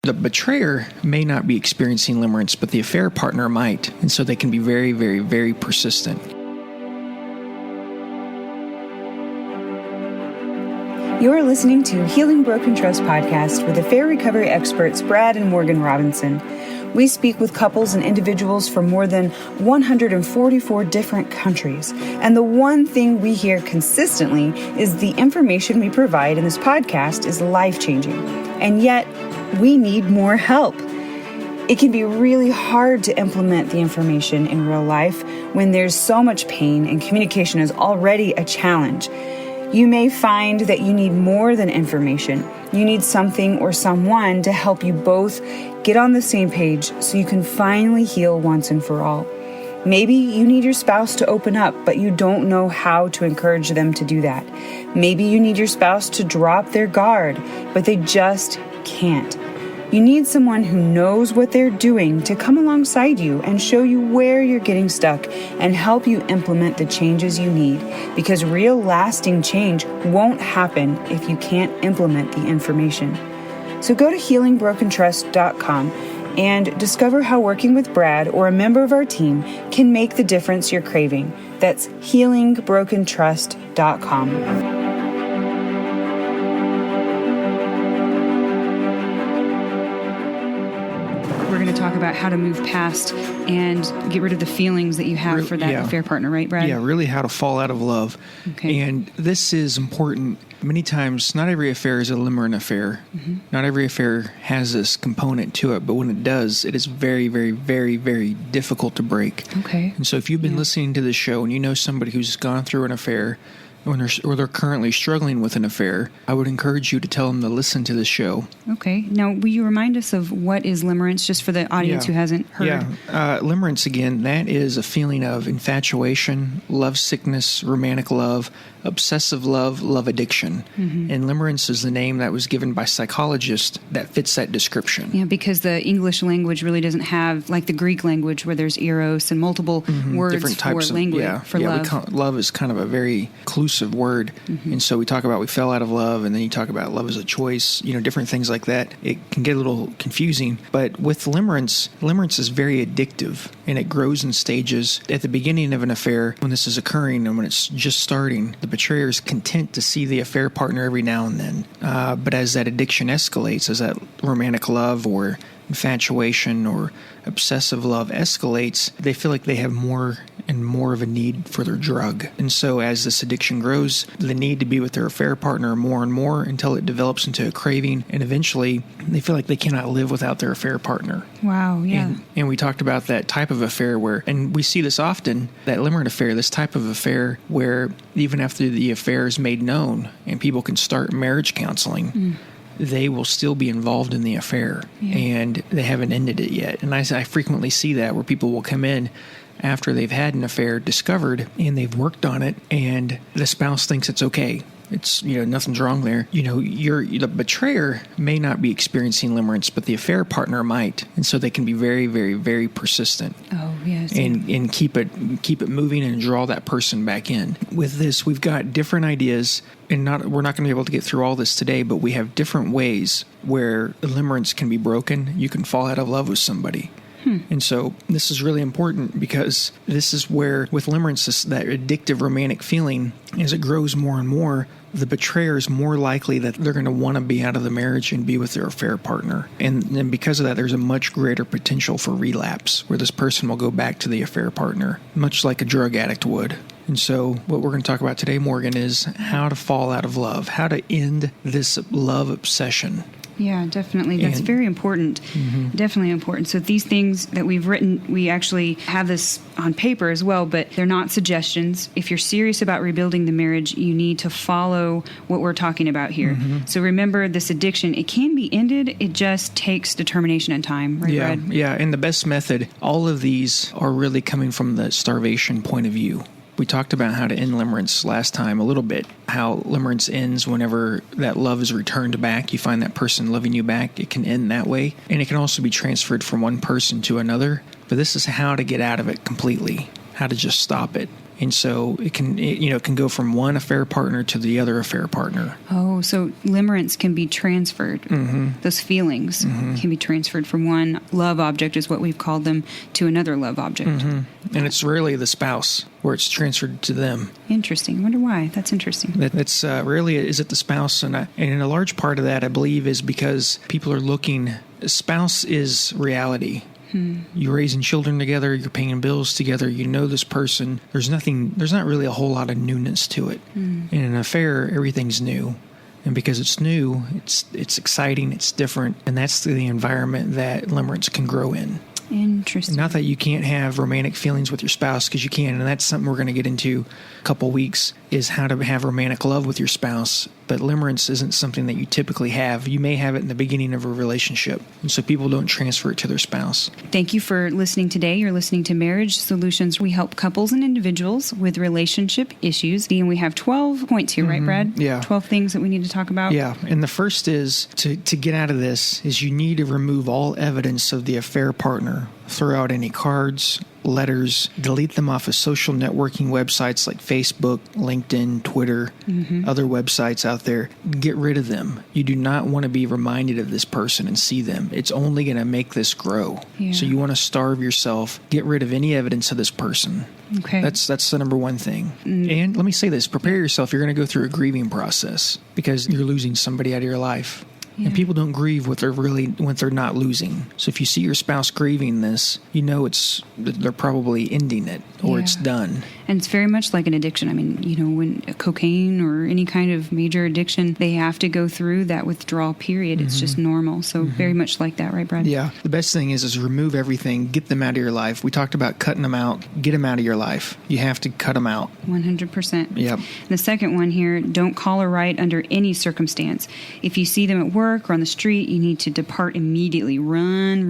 The betrayer may not be experiencing limerence, but the affair partner might, and so they can be very, very, very persistent. You're listening to Healing Broken Trust podcast with affair recovery experts Brad and Morgan Robinson. We speak with couples and individuals from more than 144 different countries. And the one thing we hear consistently is the information we provide in this podcast is life-changing. And yet, we need more help. It can be really hard to implement the information in real life when there's so much pain and communication is already a challenge. You may find that you need more than information. You need something or someone to help you both get on the same page so you can finally heal once and for all. Maybe you need your spouse to open up, but you don't know how to encourage them to do that. Maybe you need your spouse to drop their guard, but they just can't. You need someone who knows what they're doing to come alongside you and show you where you're getting stuck and help you implement the changes you need, because real lasting change won't happen if you can't implement the information. So go to healingbrokentrust.com and discover how working with Brad or a member of our team can make the difference you're craving. That's healingbrokentrust.com. We're going to talk about how to move past and get rid of the feelings that you have for that affair partner, right, Brad? Yeah, really how to fall out of love. Okay. And this is important. Many times, not every affair is a limerent affair. Mm-hmm. Not every affair has this component to it, but when it does, it is very, very, very, very difficult to break. Okay. And so if you've been listening to this show and you know somebody who's gone through an affair, or they're currently struggling with an affair, I would encourage you to tell them to listen to this show. Okay. Now, will you remind us of what is limerence, just for the audience who hasn't heard? Yeah. Limerence, again, that is a feeling of infatuation, love sickness, romantic love, obsessive love, love addiction. Mm-hmm. And limerence is the name that was given by psychologists that fits that description. Yeah, because the English language really doesn't have, like the Greek language, where there's eros and multiple words different types for language, for love. Love is kind of a very inclusive word. Mm-hmm. And so we talk about we fell out of love, and then you talk about love as a choice, different things like that. It can get a little confusing. But with limerence is very addictive, and it grows in stages. At the beginning of an affair, when this is occurring and when it's just starting, the betrayer is content to see the affair partner every now and then. But as that addiction escalates, as that romantic love or infatuation or obsessive love escalates, they feel like they have more and more of a need for their drug. And so as this addiction grows, the need to be with their affair partner more and more until it develops into a craving, and eventually they feel like they cannot live without their affair partner. Wow, yeah. And we talked about that type of affair where, and we see this often, that limerent affair, this type of affair where even after the affair is made known and people can start marriage counseling, they will still be involved in the affair, and they haven't ended it yet. And I frequently see that where people will come in after they've had an affair discovered and they've worked on it, and the spouse thinks it's okay. It's, nothing's wrong there. The betrayer may not be experiencing limerence, but the affair partner might. And so they can be very, very, very persistent. Oh, yes. And keep it moving and draw that person back in. With this, we've got different ideas, and we're not going to be able to get through all this today, but we have different ways where limerence can be broken. You can fall out of love with somebody. And so this is really important, because this is where, with limerence, that addictive romantic feeling, as it grows more and more, the betrayer is more likely that they're going to want to be out of the marriage and be with their affair partner. And because of that, there's a much greater potential for relapse, where this person will go back to the affair partner, much like a drug addict would. And so what we're going to talk about today, Morgan, is how to fall out of love, how to end this love obsession. Yeah, definitely. That's very important. Mm-hmm. Definitely important. So these things that we've written, we actually have this on paper as well, but they're not suggestions. If you're serious about rebuilding the marriage, you need to follow what we're talking about here. Mm-hmm. So remember, this addiction, it can be ended. It just takes determination and time. Right, Brad? Yeah. And the best method, all of these are really coming from the starvation point of view. We talked about how to end limerence last time a little bit, how limerence ends whenever that love is returned back. You find that person loving you back. It can end that way. And it can also be transferred from one person to another. But this is how to get out of it completely, how to just stop it. And so it can go from one affair partner to the other affair partner. Oh, so limerence can be transferred. Mm-hmm. Those feelings can be transferred from one love object, is what we've called them, to another love object. Mm-hmm. And it's rarely the spouse where it's transferred to them. Interesting. I wonder why. That's interesting. That's rarely is it the spouse. And in a large part of that, I believe, is because people are looking. Spouse is reality. You're raising children together, you're paying bills together, you know this person. There's not really a whole lot of newness to it. In an affair, everything's new. And because it's new, it's exciting, it's different, and that's the environment that limerence can grow in. Interesting. Not that you can't have romantic feelings with your spouse, because you can, and that's something we're going to get into a couple weeks, is how to have romantic love with your spouse. But limerence isn't something that you typically have. You may have it in the beginning of a relationship, and so people don't transfer it to their spouse. Thank you for listening today. You're listening to Marriage Solutions. We help couples and individuals with relationship issues. And we have 12 points here, right, Brad? Yeah. 12 things that we need to talk about. Yeah, and the first is, to get out of this, is you need to remove all evidence of the affair partner. Throw out any cards, letters, delete them off of social networking websites like Facebook, LinkedIn, Twitter, other websites out there. Get rid of them. You do not want to be reminded of this person and see them. It's only going to make this grow. Yeah. So you want to starve yourself. Get rid of any evidence of this person. Okay. That's the number one thing. And let me say this. Prepare yourself. You're going to go through a grieving process because you're losing somebody out of your life. Yeah. And people don't grieve what they're not losing. So if you see your spouse grieving this, you know they're probably ending it or it's done. And it's very much like an addiction. I mean, when cocaine or any kind of major addiction, they have to go through that withdrawal period. It's just normal. So very much like that, right, Brad? Yeah. The best thing is remove everything, get them out of your life. We talked about cutting them out. Get them out of your life. You have to cut them out. 100%. Yep. The second one here, don't call or write under any circumstance. If you see them at work or on the street, you need to depart immediately. Run.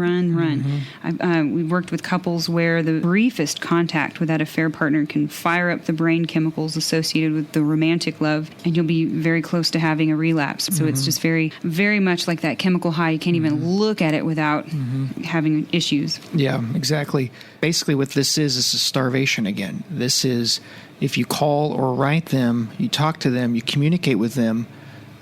We've worked with couples where the briefest contact with that affair partner can fire up the brain chemicals associated with the romantic love, and you'll be very close to having a relapse. So it's just very, very much like that chemical high. You can't even look at it without having issues. Yeah, exactly. Basically what this is starvation again. This is, if you call or write them, you talk to them, you communicate with them,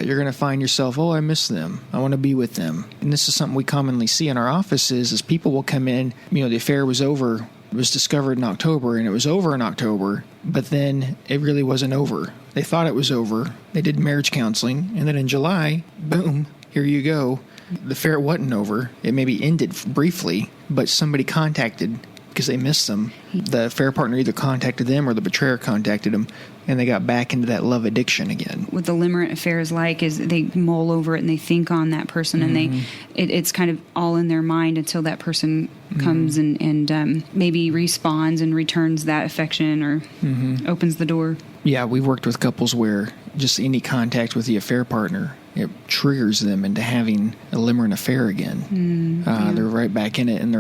you're going to find yourself, I miss them. I want to be with them. And this is something we commonly see in our offices is people will come in, the affair was over. It was discovered in October, and it was over in October, but then it really wasn't over. They thought it was over. They did marriage counseling, and then in July, boom, here you go. The affair wasn't over. It maybe ended briefly, but somebody contacted because they missed them. The affair partner either contacted them or the betrayer contacted them, and they got back into that love addiction again. What the limerent affair is like is they mull over it and they think on that person, and it's kind of all in their mind until that person comes and maybe responds and returns that affection or opens the door. Yeah, we've worked with couples where just any contact with the affair partner, it triggers them into having a limerent affair again. They're right back in it, and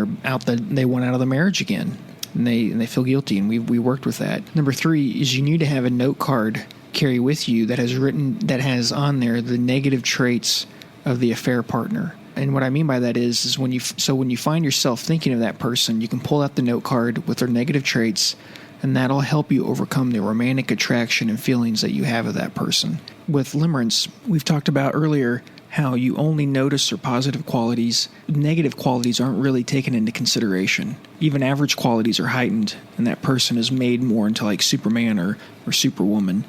they want out of the marriage again. And they feel guilty, and we worked with that. Number 3 is you need to have a note card carry with you that has on there the negative traits of the affair partner. And what I mean by that is when you find yourself thinking of that person, you can pull out the note card with their negative traits, and that'll help you overcome the romantic attraction and feelings that you have of that person. With limerence, we've talked about earlier how you only notice their positive qualities. Negative qualities aren't really taken into consideration. Even average qualities are heightened, and that person is made more into like Superman or Superwoman.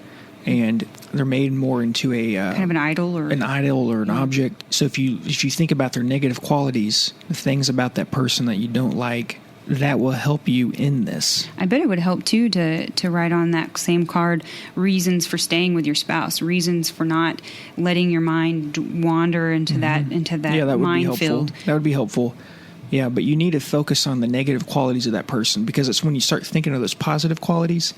And they're made more into a kind of an idol or an object. So if you think about their negative qualities, the things about that person that you don't like, that will help you in this. I bet it would help too to write on that same card reasons for staying with your spouse, reasons for not letting your mind wander into that minefield. That would be helpful. Yeah, but you need to focus on the negative qualities of that person, because it's when you start thinking of those positive qualities.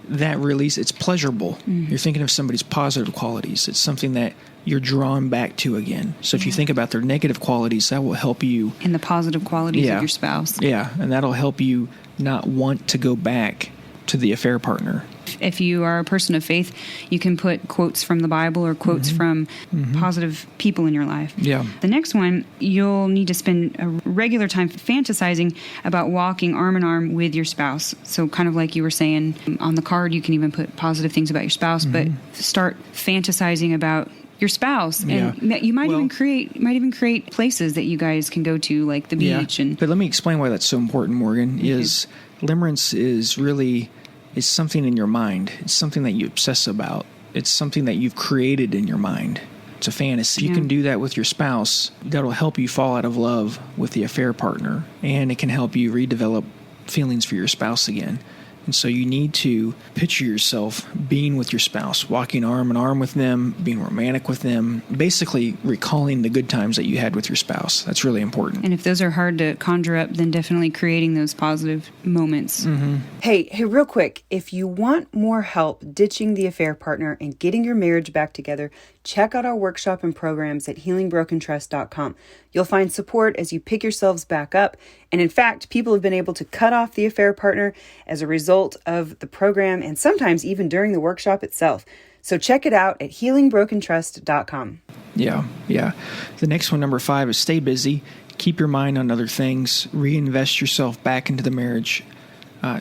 That release, it's pleasurable. You're thinking of somebody's positive qualities. It's something that you're drawn back to again. So if you think about their negative qualities, that will help you. And the positive qualities of your spouse. Yeah, and that'll help you not want to go back to the affair partner. If you are a person of faith, you can put quotes from the Bible or quotes from positive people in your life. Yeah. The next one, you'll need to spend a regular time fantasizing about walking arm in arm with your spouse. So kind of like you were saying, on the card, you can even put positive things about your spouse, but start fantasizing about your spouse, and you might even create places that you guys can go to, like the beach. But let me explain why that's so important, Morgan. Is limerence is something in your mind. It's something that you obsess about. It's something that you've created in your mind. It's a fantasy. You can do that with your spouse. That'll help you fall out of love with the affair partner, and it can help you redevelop feelings for your spouse again. And so you need to picture yourself being with your spouse, walking arm in arm with them, being romantic with them, basically recalling the good times that you had with your spouse. That's really important. And if those are hard to conjure up, then definitely creating those positive moments. Hey, real quick, if you want more help ditching the affair partner and getting your marriage back together, check out our workshop and programs at healingbrokentrust.com. You'll find support as you pick yourselves back up. And in fact, people have been able to cut off the affair partner as a result of the program and sometimes even during the workshop itself. So check it out at healingbrokentrust.com. Yeah. The next one, number 5, is stay busy. Keep your mind on other things. Reinvest yourself back into the marriage.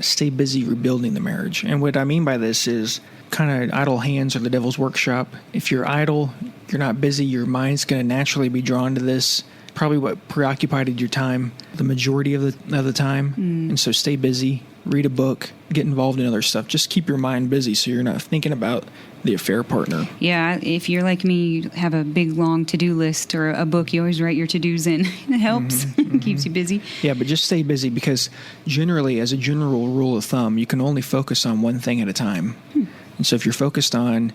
Stay busy rebuilding the marriage. And what I mean by this is kind of idle hands are the devil's workshop. If you're idle, you're not busy, your mind's going to naturally be drawn to this. Probably what preoccupied your time the majority of the time. And so stay busy, read a book, get involved in other stuff. Just keep your mind busy so you're not thinking about the affair partner. Yeah, if you're like me, you have a big, long to-do list or a book, you always write your to-dos in. It helps. Keeps you busy. Yeah, but just stay busy because generally, as a general rule of thumb, you can only focus on one thing at a time. And so if you're focused on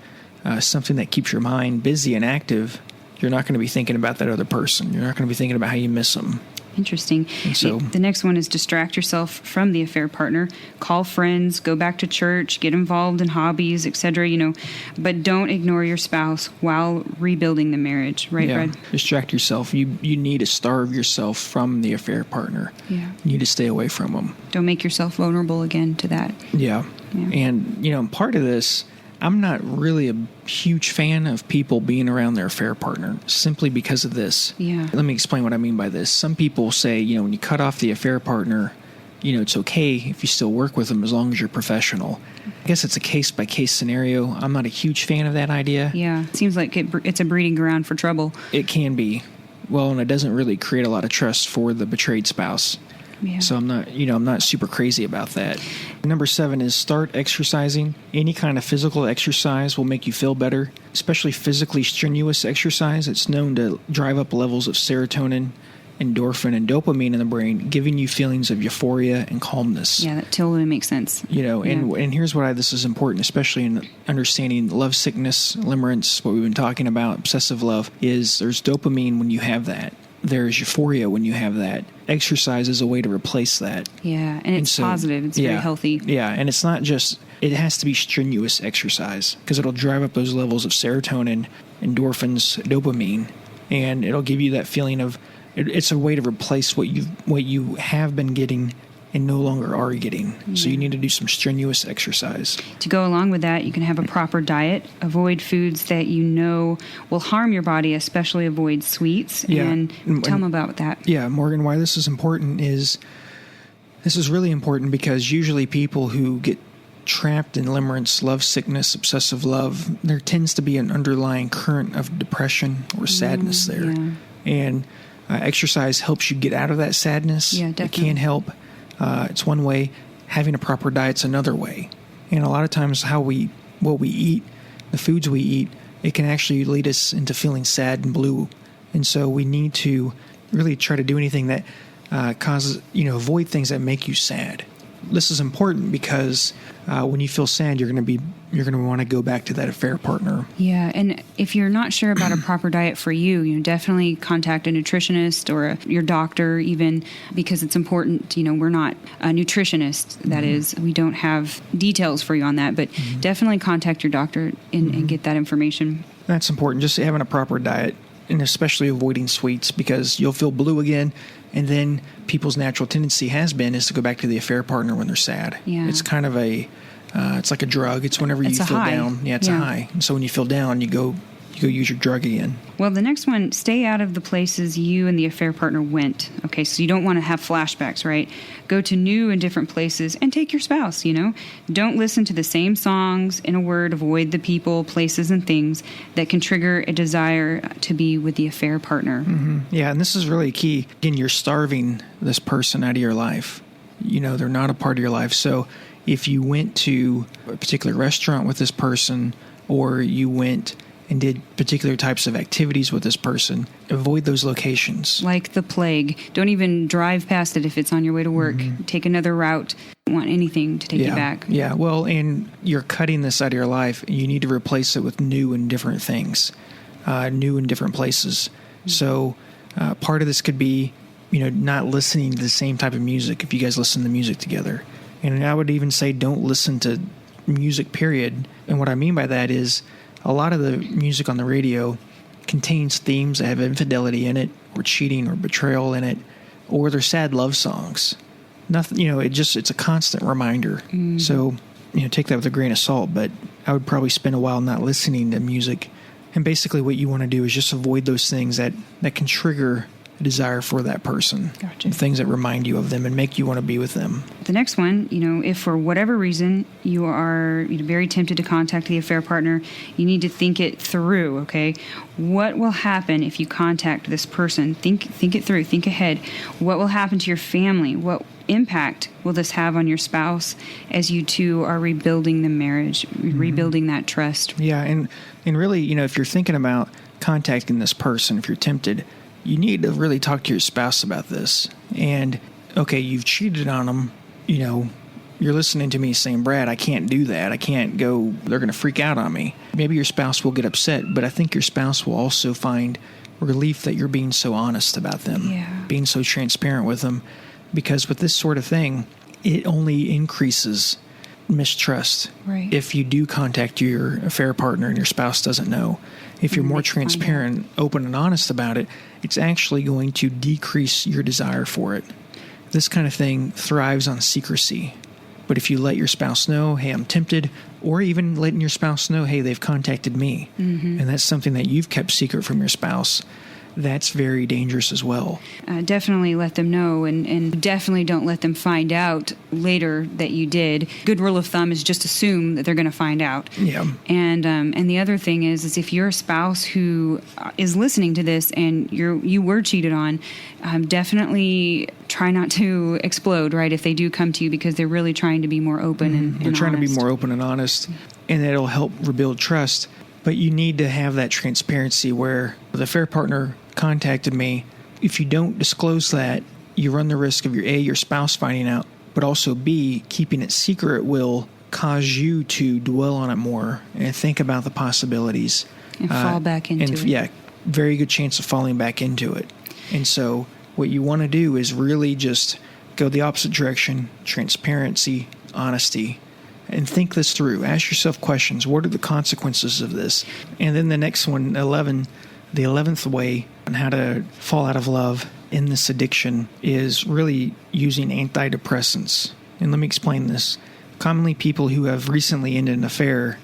something that keeps your mind busy and active, you're not going to be thinking about that other person. You're not going to be thinking about how you miss them. Interesting. And so, the next one is distract yourself from the affair partner. Call friends, go back to church, get involved in hobbies, etc. But don't ignore your spouse while rebuilding the marriage. Right, Brad? Distract yourself. You need to starve yourself from the affair partner. Yeah. You need to stay away from them. Don't make yourself vulnerable again to that. Yeah. And, part of this, I'm not really a huge fan of people being around their affair partner simply because of this. Yeah. Let me explain what I mean by this. Some people say, when you cut off the affair partner, it's okay if you still work with them as long as you're professional. I guess it's a case-by-case scenario. I'm not a huge fan of that idea. Yeah. It seems like it's a breeding ground for trouble. It can be. Well, and it doesn't really create a lot of trust for the betrayed spouse. Yeah. So I'm not super crazy about that. Number 7 is start exercising. Any kind of physical exercise will make you feel better, especially physically strenuous exercise. It's known to drive up levels of serotonin, endorphin, and dopamine in the brain, giving you feelings of euphoria and calmness. Yeah, that totally makes sense. And here's why this is important, especially in understanding love sickness, limerence, what we've been talking about, obsessive love, is there's dopamine when you have that. There's euphoria when you have that. Exercise is a way to replace that. Yeah, and it's positive. It's very healthy. Yeah, and it's not just, it has to be strenuous exercise because it'll drive up those levels of serotonin, endorphins, dopamine, and it'll give you that feeling of, it's a way to replace what you have been getting and no longer are getting. So you need to do some strenuous exercise. To go along with that, you can have a proper diet. Avoid foods that will harm your body, especially avoid sweets. Yeah. And tell them about that. Yeah, Morgan, why this is important is, this is really important because usually people who get trapped in limerence, love sickness, obsessive love, there tends to be an underlying current of depression or sadness there. Yeah. And exercise helps you get out of that sadness. Yeah, definitely. It can help. It's one way. Having a proper diet's another way. And a lot of times what we eat, the foods we eat, it can actually lead us into feeling sad and blue. And so we need to really try to do anything that causes, avoid things that make you sad. This is important because when you feel sad, you're going to want to go back to that affair partner. Yeah, and if you're not sure about a proper diet for you, definitely contact a nutritionist or your doctor, even, because it's important. We're not a nutritionist. That is, we don't have details for you on that, but definitely contact your doctor and get that information. That's important. Just having a proper diet, and especially avoiding sweets, because you'll feel blue again. And then people's natural tendency is to go back to the affair partner when they're sad. Yeah. It's kind of a It's like a drug. It's whenever you It's a feel high. down. Yeah, it's a high. And so when you feel down, you go use your drug again. Well, the next one, stay out of the places you and the affair partner went. Okay, so you don't want to have flashbacks, right? Go to new and different places and take your spouse, Don't listen to the same songs. In a word, avoid the people, places, and things that can trigger a desire to be with the affair partner. Mm-hmm. Yeah, and this is really key. Again, you're starving this person out of your life. They're not a part of your life. So if you went to a particular restaurant with this person, or you went and did particular types of activities with this person, avoid those locations. Like the plague. Don't even drive past it if it's on your way to work. Mm-hmm. Take another route. Don't want anything to take you back. Yeah, well, and you're cutting this out of your life, and you need to replace it with new and different things, new and different places. Mm-hmm. So part of this could be, not listening to the same type of music if you guys listen to music together. And I would even say don't listen to music, period. And what I mean by that is, a lot of the music on the radio contains themes that have infidelity in it, or cheating, or betrayal in it, or they're sad love songs. Nothing, it's a constant reminder. Mm. So, take that with a grain of salt. But I would probably spend a while not listening to music. And basically, what you want to do is just avoid those things that can trigger a desire for that person. Gotcha. Things that remind you of them and make you want to be with them. The next one, if for whatever reason you are very tempted to contact the affair partner, you need to think it through, okay? What will happen if you contact this person? Think it through. Think ahead. What will happen to your family? What impact will this have on your spouse as you two are rebuilding the marriage, rebuilding that trust? Yeah, and really, if you're thinking about contacting this person, if you're tempted, you need to really talk to your spouse about this. And, okay, you've cheated on them. You're listening to me saying, Brad, I can't do that. I can't go. They're going to freak out on me. Maybe your spouse will get upset, but I think your spouse will also find relief that you're being so honest about them, being so transparent with them. Because with this sort of thing, it only increases mistrust. Right. If you do contact your affair partner and your spouse doesn't know. If you're more transparent, open, and honest about it, it's actually going to decrease your desire for it. This kind of thing thrives on secrecy. But if you let your spouse know, hey, I'm tempted, or even letting your spouse know, hey, they've contacted me, and that's something that you've kept secret from your spouse, that's very dangerous as well. Definitely let them know, and definitely don't let them find out later that you did. Good rule of thumb is just assume that they're going to find out. Yeah. And the other thing is if you're a spouse who is listening to this and you were cheated on, definitely try not to explode, right, if they do come to you, because they're really trying to be more open and they're trying honest. to be more open and honest, and it'll help rebuild trust. But you need to have that transparency where the affair partner contacted me. If you don't disclose that, you run the risk of your spouse finding out, but also B, keeping it secret will cause you to dwell on it more and think about the possibilities. And fall back into it. Yeah, very good chance of falling back into it. And so what you want to do is really just go the opposite direction, transparency, honesty, and think this through. Ask yourself questions. What are the consequences of this? And then the next one, 11, the 11th way on how to fall out of love in this addiction is really using antidepressants. And let me explain this. Commonly, people who have recently ended an affair,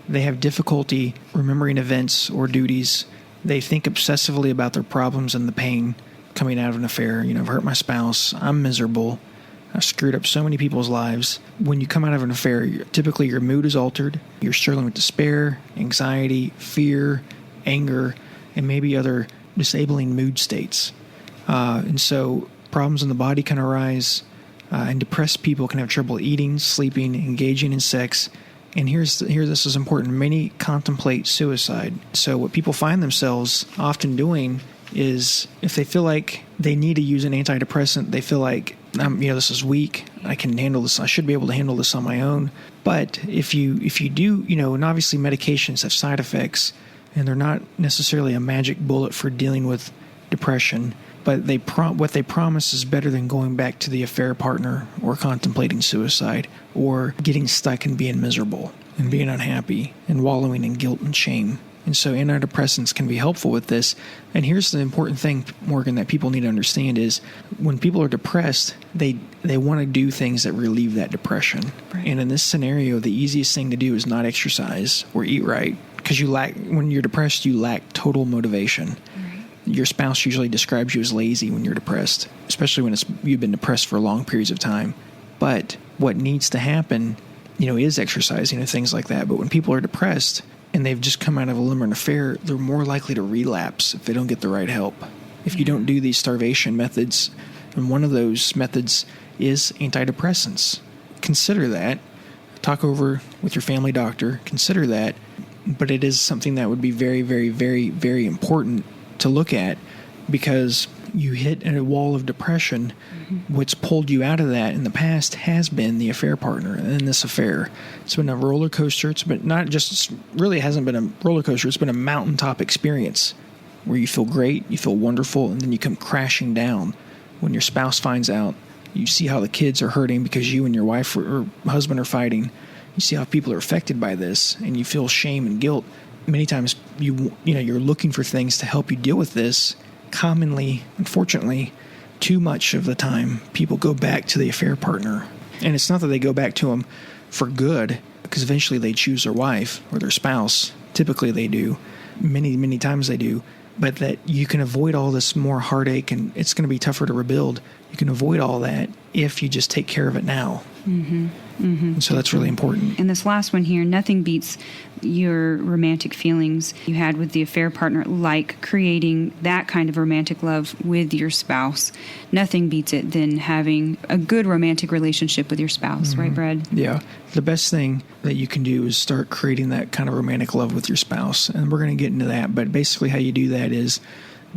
they have difficulty remembering events or duties. They think obsessively about their problems and the pain coming out of an affair. I've hurt my spouse. I'm miserable. I screwed up so many people's lives. When you come out of an affair, typically your mood is altered. You're struggling with despair, anxiety, fear, anger, and maybe other disabling mood states. And so problems in the body can arise, and depressed people can have trouble eating, sleeping, engaging in sex. And this is important. Many contemplate suicide. So what people find themselves often doing is if they feel like they need to use an antidepressant, they feel like, this is weak. I can handle this. I should be able to handle this on my own. But if you do, and obviously medications have side effects, and they're not necessarily a magic bullet for dealing with depression, but what they promise is better than going back to the affair partner or contemplating suicide or getting stuck and being miserable and being unhappy and wallowing in guilt and shame. And so antidepressants can be helpful with this. And here's the important thing, Morgan, that people need to understand is when people are depressed, they want to do things that relieve that depression. Right. And in this scenario, the easiest thing to do is not exercise or eat right, because when you're depressed, you lack total motivation. Right. Your spouse usually describes you as lazy when you're depressed, especially when you've been depressed for long periods of time. But what needs to happen, is exercising and things like that. But when people are depressed and they've just come out of a limerent affair, they're more likely to relapse if they don't get the right help. If you don't do these starvation methods, and one of those methods is antidepressants. Consider that. Talk over with your family doctor. Consider that. But it is something that would be very, very, very, very important to look at, because you hit a wall of depression. What's pulled you out of that in the past has been the affair partner and this affair. It's been a roller coaster. It's been not just, really hasn't been a roller coaster. It's been a mountaintop experience where you feel great, you feel wonderful, and then you come crashing down. When your spouse finds out, you see how the kids are hurting because you and your wife or husband are fighting. You see how people are affected by this, and you feel shame and guilt. Many times you're looking for things to help you deal with this. Commonly, unfortunately, too much of the time, people go back to the affair partner. And it's not that they go back to them for good, because eventually they choose their wife or their spouse. Typically they do. Many, many times they do. But that you can avoid all this more heartache, and it's going to be tougher to rebuild. You can avoid all that if you just take care of it now. And so that's really important. And this last one here, nothing beats your romantic feelings you had with the affair partner, like creating that kind of romantic love with your spouse. Nothing beats it than having a good romantic relationship with your spouse, right, Brad? Yeah. The best thing that you can do is start creating that kind of romantic love with your spouse. And we're going to get into that. But basically how you do that is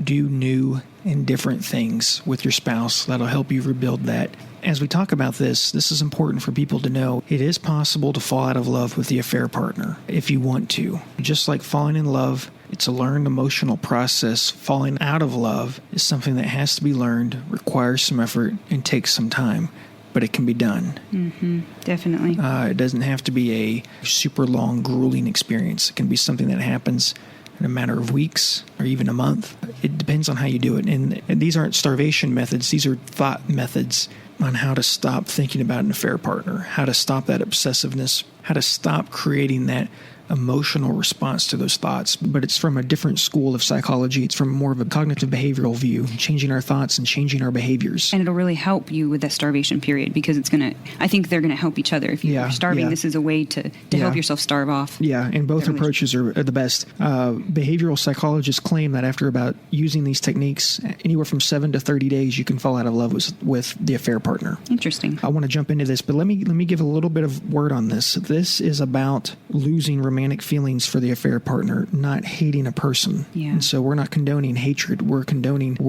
do new and different things with your spouse. That'll help you rebuild that. As we talk about this is important for people to know. It is possible to fall out of love with the affair partner if you want to. Just like falling in love, it's a learned emotional process. Falling out of love is something that has to be learned, requires some effort, and takes some time. But it can be done. Definitely. It doesn't have to be a super long, grueling experience. It can be something that happens in a matter of weeks or even a month. It depends on how you do it. And these aren't starvation methods. These are thought methods on how to stop thinking about an affair partner, how to stop that obsessiveness, how to stop creating that emotional response to those thoughts. But it's from a different school of psychology. It's from more of a cognitive behavioral view, changing our thoughts and changing our behaviors. And it'll really help you with that starvation period, because I think they're going to help each other. If you're starving, this is a way to help yourself starve off. Yeah, and both approaches are the best. Behavioral psychologists claim that after about using these techniques, anywhere from 7 to 30 days, you can fall out of love with the affair partner. Interesting. I want to jump into this, but let me give a little bit of word on this. This is about losing romantic feelings for the affair partner, not hating a person. Yeah. And so we're not condoning hatred. We're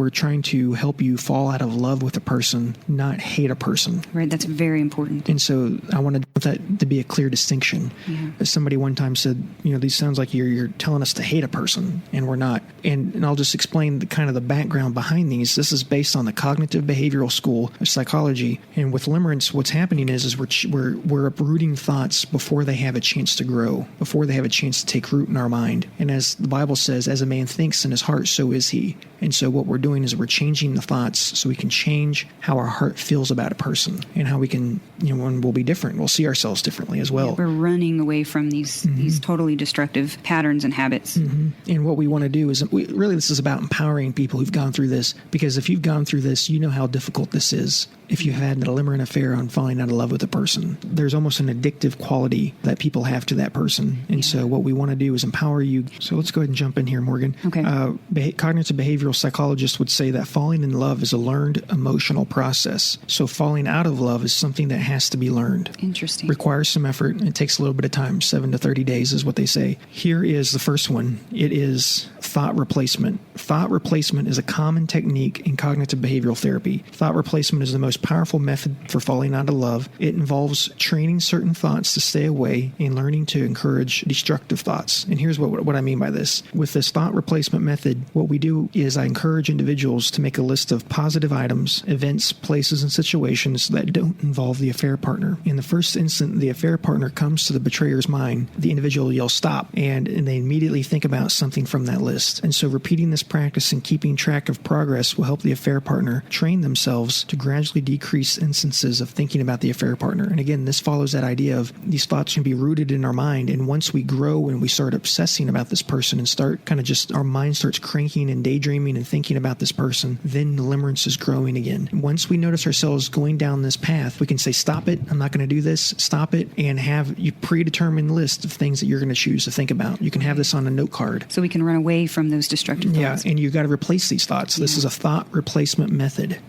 trying to help you fall out of love with a person, not hate a person. Right. That's very important. And so I wanted that to be a clear distinction. Yeah. Somebody one time said, these sounds like you're telling us to hate a person, and we're not. And I'll just explain the background behind these. This is based on the cognitive behavioral school of psychology. And with limerence, what's happening is we're uprooting thoughts before they have a chance to grow, before they have a chance to take root in our mind. And as the Bible says, as a man thinks in his heart, so is he. And so what we're doing is we're changing the thoughts so we can change how our heart feels about a person, and how we can, when we'll be different, we'll see ourselves differently as well. Yeah, we're running away from these totally destructive patterns and habits. And what we want to do is, this is about empowering people who've gone through this, because if you've gone through this, you know how difficult this is. If you've had an limerent affair on falling out of love with a person, there's almost an addictive quality that people have to that person. And so what we want to do is empower you. So let's go ahead and jump in here, Morgan. Okay. Cognitive behavioral psychologists would say that falling in love is a learned emotional process. So falling out of love is something that has to be learned. Interesting. Requires some effort. It takes a little bit of time. 7 to 30 days is what they say. Here is the first one. It is thought replacement. thought replacement is a common technique in cognitive behavioral therapy. Thought replacement is the most powerful method for falling out of love. It involves training certain thoughts to stay away and learning to encourage destructive thoughts. And here's what I mean by this. With this thought replacement method, what we do is I encourage individuals to make a list of positive items, events, places, and situations that don't involve the affair partner. In the first instant the affair partner comes to the betrayer's mind, the individual yells stop, and they immediately think about something from that list. And so repeating this practice and keeping track of progress will help the affair partner train themselves to gradually decrease instances of thinking about the affair partner. And again, this follows that idea of these thoughts can be rooted in our mind, and once we grow and we start obsessing about this person and start kind of just our mind starts cranking and daydreaming and thinking about this person, then the limerence is growing again. Once we notice ourselves going down this path, we can say, stop it, I'm not going to do this, stop it, and have you predetermined list of things that you're going to choose to think about. You can have this on a note card. So we can run away from those destructive thoughts. Yeah, and you've got to replace these thoughts. This is a thought replacement method.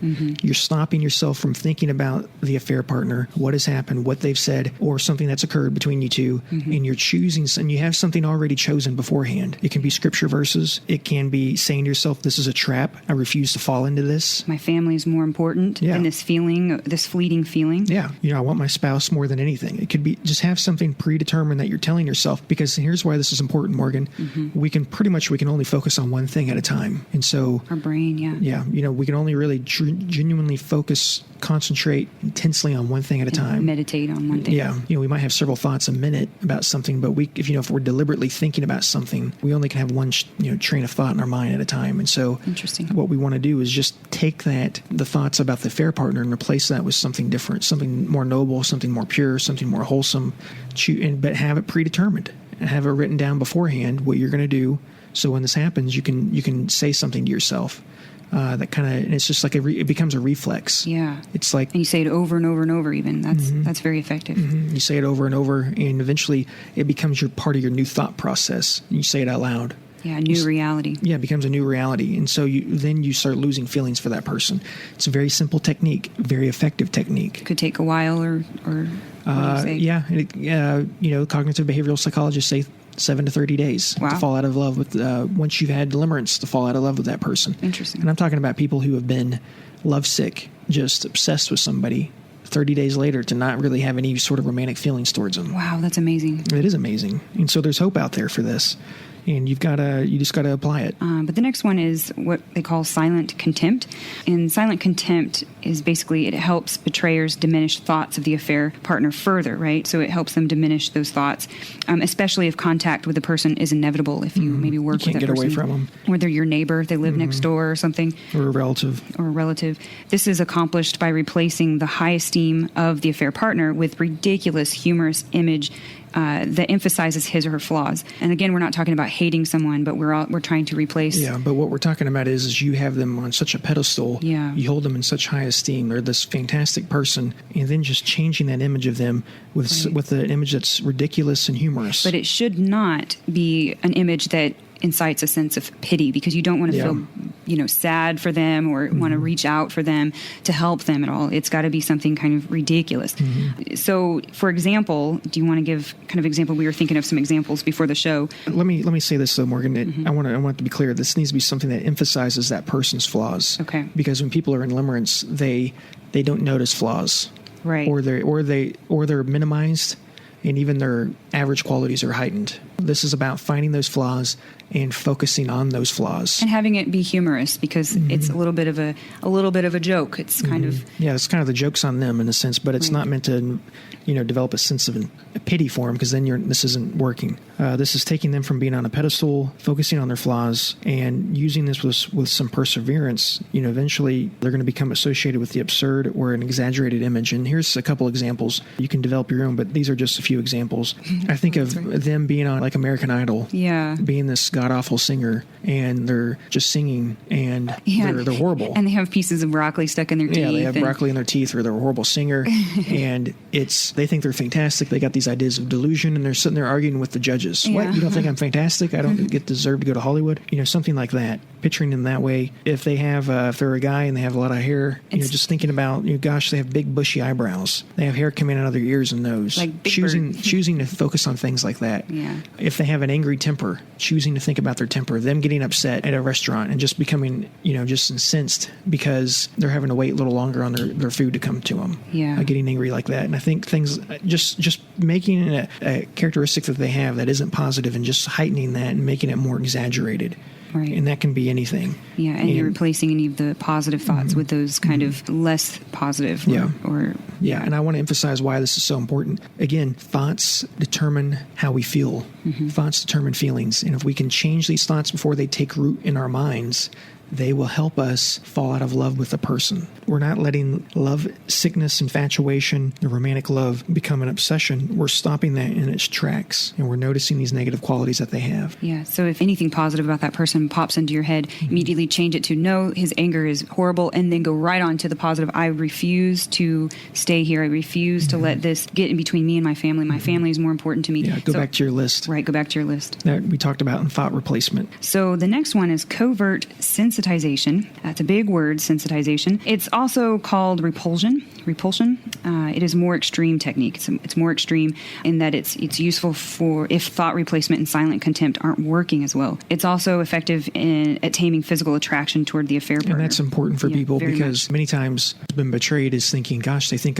You're stopping yourself from thinking about the affair partner, what has happened, what they've said, or something that's occurred between you two, and you're choosing, and you have something already chosen beforehand. It can be scripture verses. It can be saying to yourself, this is a trap. I refuse to fall into this. My family is more important than this feeling, this fleeting feeling. Yeah. I want my spouse more than anything. It could be just have something predetermined that you're telling yourself, because here's why this is important, Morgan. We can only focus on one thing at a time. And so our brain, we can only really genuinely focus, concentrate intensely on one thing at a time. Meditate on one thing. Yeah. We might have several thoughts a minute about something, but if we're deliberately thinking about something, we only can have one, train of thought in our mind at a time. And so what we want to do is just take the thoughts about the affair partner and replace that with something different, something more noble, something more pure, something more wholesome, but have it predetermined and have it written down beforehand what you're going to do. So when this happens, you can say something to yourself. That kind of, and it's just like it becomes a reflex. Yeah. It's like, and you say it over and over and over. Even that's very effective. You say it over and over, and eventually it becomes part of your new thought process. And you say it out loud. Yeah, new reality. Yeah, it becomes a new reality, and so you start losing feelings for that person. It's a very simple technique, very effective technique. Could take a while, or what do you say? Yeah. Cognitive behavioral psychologists say 7 to 30 days to fall out of love with, once you've had limerence, to fall out of love with that person. Interesting. And I'm talking about people who have been lovesick, just obsessed with somebody, 30 days later to not really have any sort of romantic feelings towards them. Wow, that's amazing. It is amazing. And so there's hope out there for this. And you just got to apply it. But the next one is what they call silent contempt. And silent contempt is basically, it helps betrayers diminish thoughts of the affair partner further, right? So it helps them diminish those thoughts, especially if contact with the person is inevitable. If you maybe work with that person. You can't get away from them. Or they're your neighbor, they live next door or something. Or a relative. This is accomplished by replacing the high esteem of the affair partner with ridiculous, humorous image that emphasizes his or her flaws. And again, we're not talking about hating someone, but we're trying to replace. Yeah, but what we're talking about is you have them on such a pedestal. Yeah. You hold them in such high esteem. They're this fantastic person, and then just changing that image of them with an image that's ridiculous and humorous. But it should not be an image that incites a sense of pity, because you don't want to feel, sad for them or want to reach out for them to help them at all. It's got to be something kind of ridiculous. So, for example, do you want to give kind of example? We were thinking of some examples before the show. Let me say this though, Morgan. I want it to be clear. This needs to be something that emphasizes that person's flaws. Okay. Because when people are in limerence, they don't notice flaws. Right. Or they're minimized, and even their average qualities are heightened. This is about finding those flaws and focusing on those flaws, and having it be humorous, because it's a little bit of a joke. It's kind of it's kind of the joke's on them in a sense, but it's not meant to develop a sense of a pity for them, because then this isn't working. This is taking them from being on a pedestal, focusing on their flaws, and using this with some perseverance. Eventually they're going to become associated with the absurd or an exaggerated image. And here's a couple examples. You can develop your own, but these are just a few examples. I think of them being on like American Idol, being this god-awful singer, and they're just singing, and they're horrible. And they have pieces of broccoli stuck in their teeth. Yeah, they have broccoli in their teeth, or they're a horrible singer, and they think they're fantastic. They got these ideas of delusion, and they're sitting there arguing with the judges. What? You don't think I'm fantastic? I don't deserve to go to Hollywood? Something like that. Picturing them that way. If they're a guy and they have a lot of hair, just thinking about, gosh, they have big bushy eyebrows. They have hair coming out of their ears and nose. Like choosing to focus on things like that. Yeah. if they have an angry temper, choosing to think about their temper, them getting upset at a restaurant and just becoming, just incensed because they're having to wait a little longer on their food to come to them. Yeah. Getting angry like that. And I think things, just making it a characteristic that they have that isn't positive and just heightening that and making it more exaggerated. Right. And that can be anything. Yeah, and you're replacing any of the positive thoughts with those kind of less positive. Yeah, and I want to emphasize why this is so important. Again, thoughts determine how we feel. Thoughts determine feelings. And if we can change these thoughts before they take root in our minds, they will help us fall out of love with a person. We're not letting love, sickness, infatuation, the romantic love become an obsession. We're stopping that in its tracks, and we're noticing these negative qualities that they have. Yeah, so if anything positive about that person pops into your head, immediately change it to, no, his anger is horrible, and then go right on to the positive. I refuse to stay here. I refuse to let this get in between me and my family. My family is more important to me. Yeah, go back to your list. Right, go back to your list. That we talked about in thought replacement. So the next one is covert sensitization. That's a big word, sensitization. It's also called repulsion. It is a more extreme technique. It's more extreme in that it's useful for if thought replacement and silent contempt aren't working as well. It's also effective at taming physical attraction toward the affair partner. And that's important for people because many times been betrayed is thinking, gosh, they think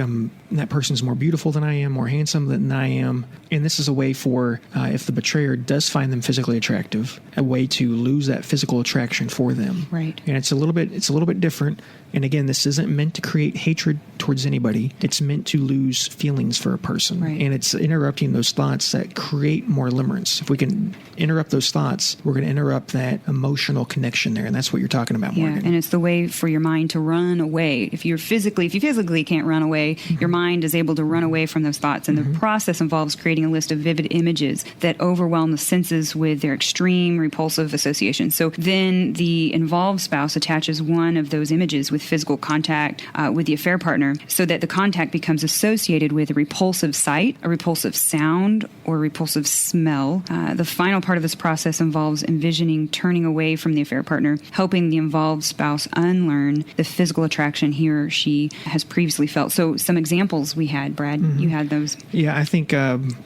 that person's more beautiful than I am, more handsome than I am. And this is a way for, if the betrayer does find them physically attractive, a way to lose that physical attraction for them. Right. And it's a little bit different. And again, this isn't meant to create hatred towards anybody. It's meant to lose feelings for a person. Right. And it's interrupting those thoughts that create more limerence. If we can interrupt those thoughts, we're going to interrupt that emotional connection there. And that's what you're talking about, Morgan. Yeah, and it's the way for your mind to run away. If you physically can't run away, your mind is able to run away from those thoughts. And the process involves creating a list of vivid images that overwhelm the senses with their extreme repulsive association. So then the involved spouse attaches one of those images with physical contact with the affair partner so that the contact becomes associated with a repulsive sight, a repulsive sound, or repulsive smell. The final part of this process involves envisioning turning away from the affair partner, helping the involved spouse unlearn the physical attraction he or she has previously felt. So some examples we had, Brad, you had those. Yeah, I think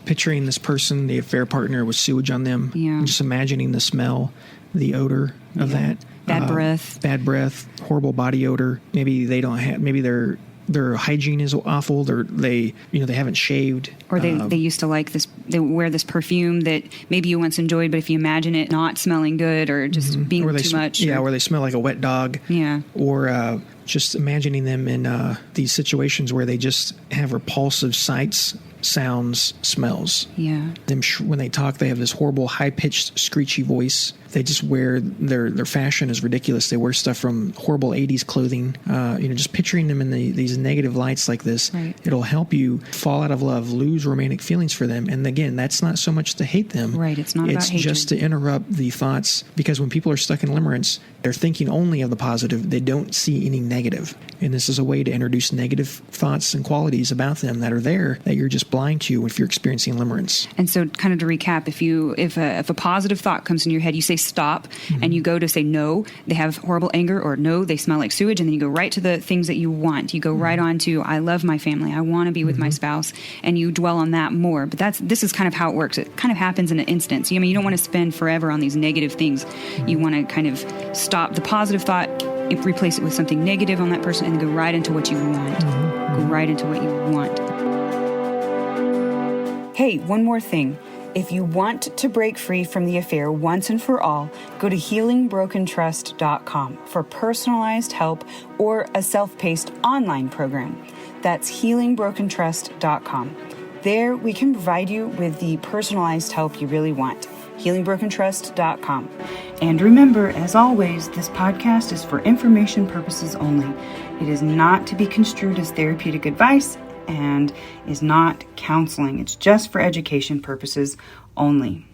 picturing this person, the affair partner, with sewage on them, and just imagining the smell, the odor of that. Bad breath, horrible body odor. Maybe they don't have, maybe their hygiene is awful. They haven't shaved. Or they used to like this, they wear this perfume that maybe you once enjoyed, but if you imagine it not smelling good or just being too much. Yeah, or they smell like a wet dog. Yeah. Or just imagining them in these situations where they just have repulsive sights, sounds, smells. Yeah. When they talk, they have this horrible high-pitched, screechy voice. They just wear their fashion is ridiculous. They wear stuff from horrible 80s clothing. Just picturing them in these negative lights like this, it'll help you fall out of love, lose romantic feelings for them. And again, that's not so much to hate them. Right. It's not about hatred. It's just to interrupt the thoughts, because when people are stuck in limerence, they're thinking only of the positive. They don't see any negative. And this is a way to introduce negative thoughts and qualities about them that are there that you're just blind to if you're experiencing limerence. And so, kind of to recap, if a positive thought comes in your head, you say stop, and you go to say no, they have horrible anger, or no, they smell like sewage, and then you go right to the things that you want. You go right on to, I love my family, I want to be with my spouse, and you dwell on that more. But this is kind of how it works. It kind of happens in an instance. You don't want to spend forever on these negative things. You want to kind of stop the positive thought, replace it with something negative on that person, and go right into what you want. Go right into what you want. Hey, one more thing. If you want to break free from the affair once and for all, go to healingbrokentrust.com for personalized help or a self-paced online program. That's healingbrokentrust.com. There, we can provide you with the personalized help you really want. healingbrokentrust.com. And remember, as always, this podcast is for information purposes only. It is not to be construed as therapeutic advice and is not counseling. It's just for education purposes only.